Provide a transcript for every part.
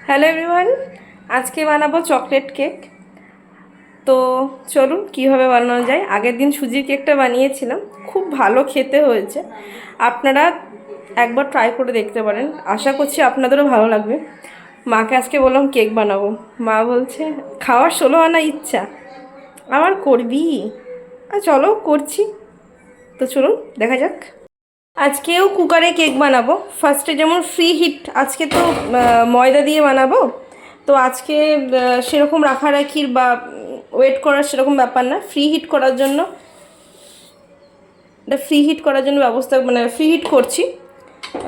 Hello everyone, আজকে বানাবো chocolate cake. তো চলুন কীভাবে বানানো যায়। আগের দিন সুজির কেকটা বানিয়েছিলাম, খুব ভালো খেতে হয়েছে। আপনারা একবার ট্রাই করে দেখতে পারেন, আশা করছি আপনাদেরও ভালো লাগবে। মাকে আজকে বললাম কেক বানাবো, মা বলছে খাওয়ার 16 আনা ইচ্ছা, আবার করবি? চলো করছি। তো চলুন দেখা যাক। আজকেও কুকারে কেক বানাবো। ফার্স্টে যেমন ফ্রি হিট, আজকে তো ময়দা দিয়ে বানাবো, তো আজকে সেরকম রাখারাখির বা ওয়েট করার সেরকম ব্যাপার না। ফ্রি হিট করার জন্য ব্যবস্থা, মানে ফ্রি হিট করছি।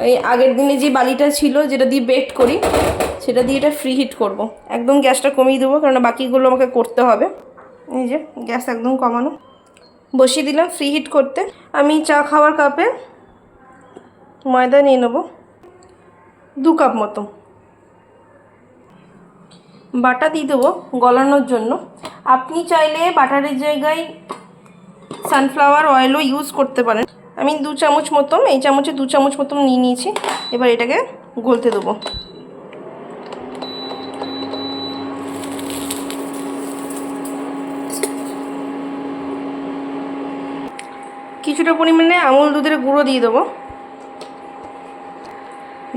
এই আগের দিনে যে বালিটা ছিল যেটা দিয়ে বেক করি, সেটা দিয়ে এটা ফ্রি হিট করবো। একদম গ্যাসটা কমিয়ে দেবো, কারণ বাকিগুলো আমাকে করতে হবে। এই যে গ্যাস একদম কমানো, বসিয়ে দিলাম ফ্রি হিট করতে। আমি চা খাওয়ার কাপে ময়দা নিয়ে নেব 2 কাপ মতো। বাটা দিয়ে দেবো গলানোর জন্য। আপনি চাইলে বাটারের জায়গায় সানফ্লাওয়ার অয়েলও ইউজ করতে পারেন। আমি 2 চামচ মতন, এই চামচে 2 চামচ মতন নিয়ে নিয়েছি। এবার এটাকে গলতে দেবো। কিছুটা পরিমাণে আমুল দুধের গুঁড়ো দিয়ে দেবো,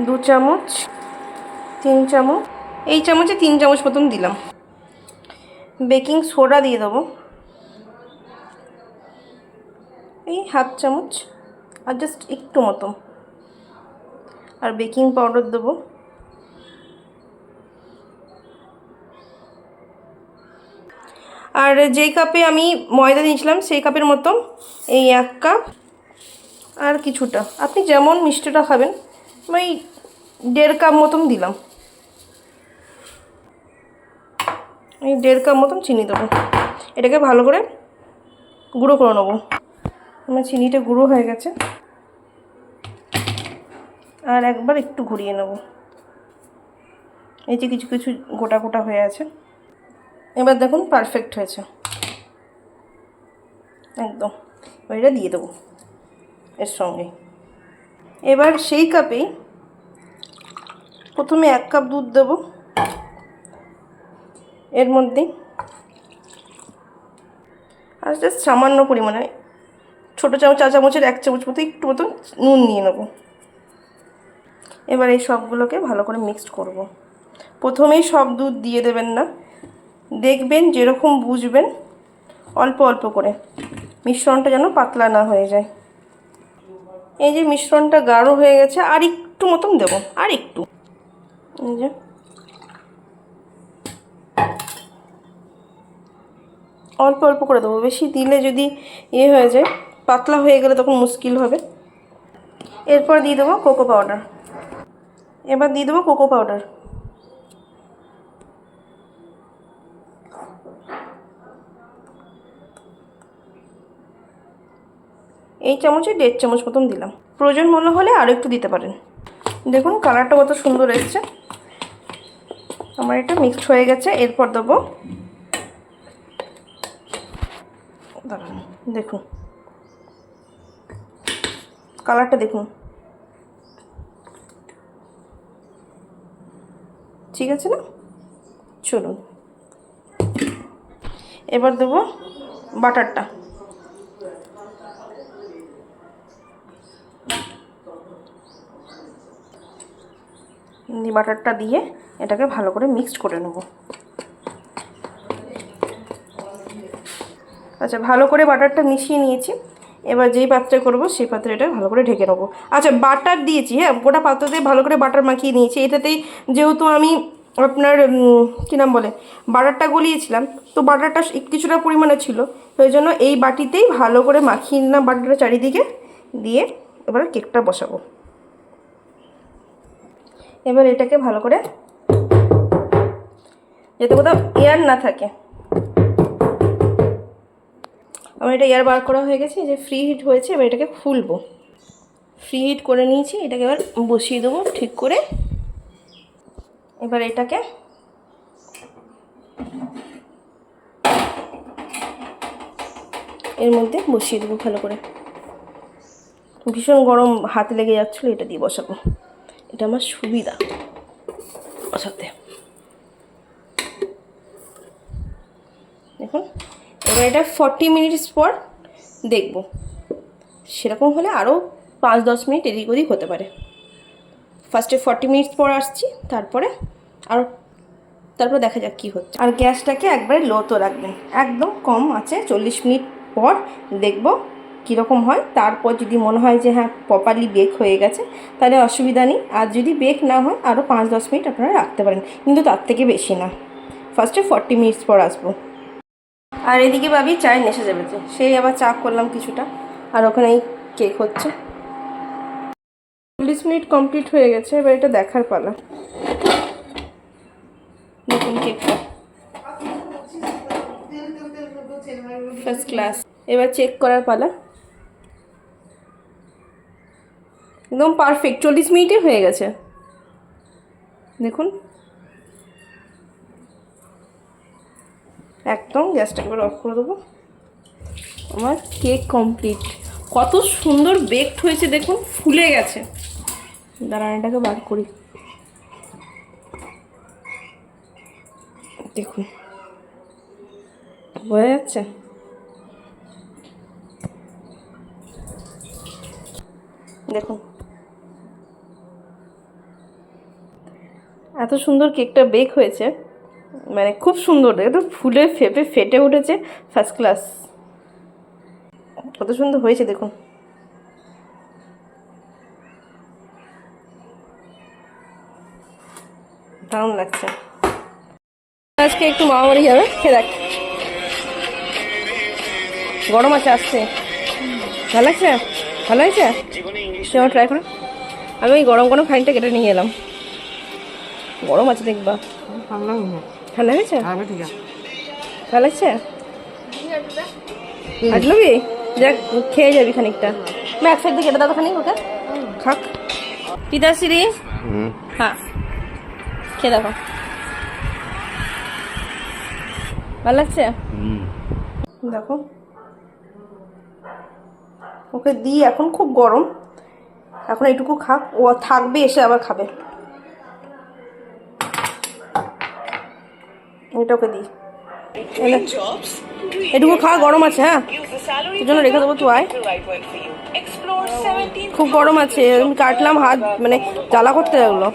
2 চামচ, 3 চামচ, এই চামচে 3 চামচ মতন দিলাম। বেকিং সোডা দিয়ে দেবো এই হাফ চামচ, আর জাস্ট একটু মতো। আর বেকিং পাউডার দেবো আর যেই কাপে আমি ময়দা নিয়েছিলাম সেই কাপের মতো এই 1 কাপ, আর কিছুটা, আপনি যেমন মিষ্টিটা খাবেন ওই 1.5 কাপ মতন দিলাম। এই 1.5 কাপ মতন চিনি দেবো। এটাকে ভালো করে গুঁড়ো করে নেবো। আমার চিনিটা গুঁড়ো হয়ে গেছে, আর একবার একটু ঘুরিয়ে নেব। এই যে কিছু কিছু গোটা গোটা হয়ে আছে, এবার দেখুন পারফেক্ট হয়েছে একদম। ওইটা দিয়ে দেবো এর সঙ্গে। এবার সেই কাপেই প্রথমে 1 কাপ দুধ দেবো এর মধ্যে, আর জাস্ট সামান্য পরিমাণে ছোটো চামচ, 4 চামচের 1 চামচ মতো একটু মতো নুন নিয়ে নেব। এবার এই সবগুলোকে ভালো করে মিক্সড করব। প্রথমেই সব দুধ দিয়ে দেবেন না, দেখবেন যেরকম বুঝবেন অল্প অল্প করে, মিশ্রণটা যেন পাতলা না হয়ে যায়। এই যে মিশ্রণটা গাঢ় হয়ে গেছে, আর একটু মতন দেবো, আর একটু। এই যে অল্প অল্প করে দেবো, বেশি দিলে যদি হয়ে যায়, পাতলা হয়ে গেলে তখন মুশকিল হবে। এরপর দিয়ে দেবো কোকো পাউডার। এবার দিয়ে দেবো কোকো পাউডার। এই চামচে 1.5 চামচ মতন দিলাম, প্রয়োজন মনে হলে আরও একটু দিতে পারেন। দেখুন কালারটা কত সুন্দর এসেছে। আমার এটা মিক্সড হয়ে গেছে। এরপর দেবো, দাঁড়ান দেখুন কালারটা দেখুন, ঠিক আছে না? চলুন এবার দেবো বাটারটা। বাটারটা দিয়ে এটাকে ভালো করে মিক্সড করে নেব। আচ্ছা, ভালো করে বাটারটা মিশিয়ে নিয়েছি। এবার যেই পাত্রে করব সেই পাত্রে এটা ভালো করে ঢেকে নেবো। আচ্ছা, বাটার দিয়েছি, হ্যাঁ, গোটা পাত্রতে ভালো করে বাটার মাখিয়ে নিয়েছি। এটাতেই যেহেতু আমি আপনার কী নাম বলে বাটারটা গলিয়েছিলাম, তো বাটারটা কিছুটা পরিমাণে ছিল, ওই জন্য এই বাটিতেই ভালো করে মাখিয়ে নিলাম বাটারটা চারিদিকে দিয়ে। এবার কেকটা বসাবো। এবার এটাকে ভালো করে, যাতে কোথাও এয়ার না থাকে। আমার এটা এয়ার বার করা হয়ে গেছে, যে ফ্রি হিট হয়েছে। এবার এটাকে খুলবো। ফ্রি হিট করে নিয়েছি, এটাকে এবার বসিয়ে দেবো ঠিক করে। এবার এটাকে এর মধ্যে বসিয়ে দেবো ভালো করে। ভীষণ গরম, হাতে লেগে যাচ্ছিলো, এটা দিয়ে বসাবো। এটা আমার সুবিধা বসাতে। দেখুন এবার এটা 40 মিনিটস পর দেখব, সেরকম হলে আরও 5-10 মিনিট এদিক ওদিক হতে পারে। ফার্স্টে 40 মিনিটস পর আসছি, তারপরে দেখা যাক কী হচ্ছে। আর গ্যাসটাকে একবারে লোতে রাখবেন, একদম কম আছে। 40 মিনিট পর দেখব কীরকম হয়। তারপর যদি মনে হয় যে হ্যাঁ প্রপারলি বেক হয়ে গেছে তাহলে অসুবিধা নেই, আর যদি বেক না হয় আরও 5-10 মিনিট আপনারা রাখতে পারেন, কিন্তু তার থেকে বেশি না। ফার্স্টে 40 মিনিটস পর আসবো। আর এদিকে ভাবি চায় নেশা যাবে, সেই আবার চা করলাম কিছুটা, আর ওখানেই কেক হচ্ছে। 40 মিনিট কমপ্লিট হয়ে গেছে, এবার এটা দেখার পালা। দেখুন কেকটা ফার্স্ট ক্লাস। এবার চেক করার পালা। একদম পারফেক্ট, 40 মিনিটে হয়ে গেছে। দেখুন একদম গ্যাসটা এবার অফ করে দেবো। আমার কেক কমপ্লিট। কত সুন্দর বেকড হয়েছে দেখুন, ফুলে গেছে। দাঁড়ান এটাকে বার করি। দেখুন বোঝা যাচ্ছে। দেখুন এত সুন্দর কেকটা বেক হয়েছে, মানে খুব সুন্দর, একদম ফুলে ফেটে উঠেছে। ফার্স্ট ক্লাস, কত সুন্দর হয়েছে দেখুন। দারুণ লাগছে। আজকে একটু মামাবাড়ি যাবে, খেয়ে দেখ। গরম আছে, আসছে। ভালো লাগছে? ভালো হয়েছে? সেও ট্রাই করো। আমি ওই গরম গরম খানিকটা কেটে নিয়ে এলাম। গরম আছে দেখবা। ঠান্ডা হয়েছে? ভালো লাগছে? আজলবি দেখ, খেয়ে যাবি খানিকটা। আমি এক সাইড দিয়ে কেটে দাও খানিক, ওকে খাক। পিতাশ্রী হ্যাঁ খেয়ে দেখো, ভালো লাগছে? দেখো ওকে দিই, এখন খুব গরম, এখন এইটুকু খাক, ও থাকবে এসে আবার খাবে। এটা ওকে দিই, এটুকু খাওয়া গরম আছে। হ্যাঁ এই জন্য রেখে দেবো, তুই আয়। খুব গরম আছে, আমি কাটলাম, হাত মানে জ্বালা করতে লাগলো।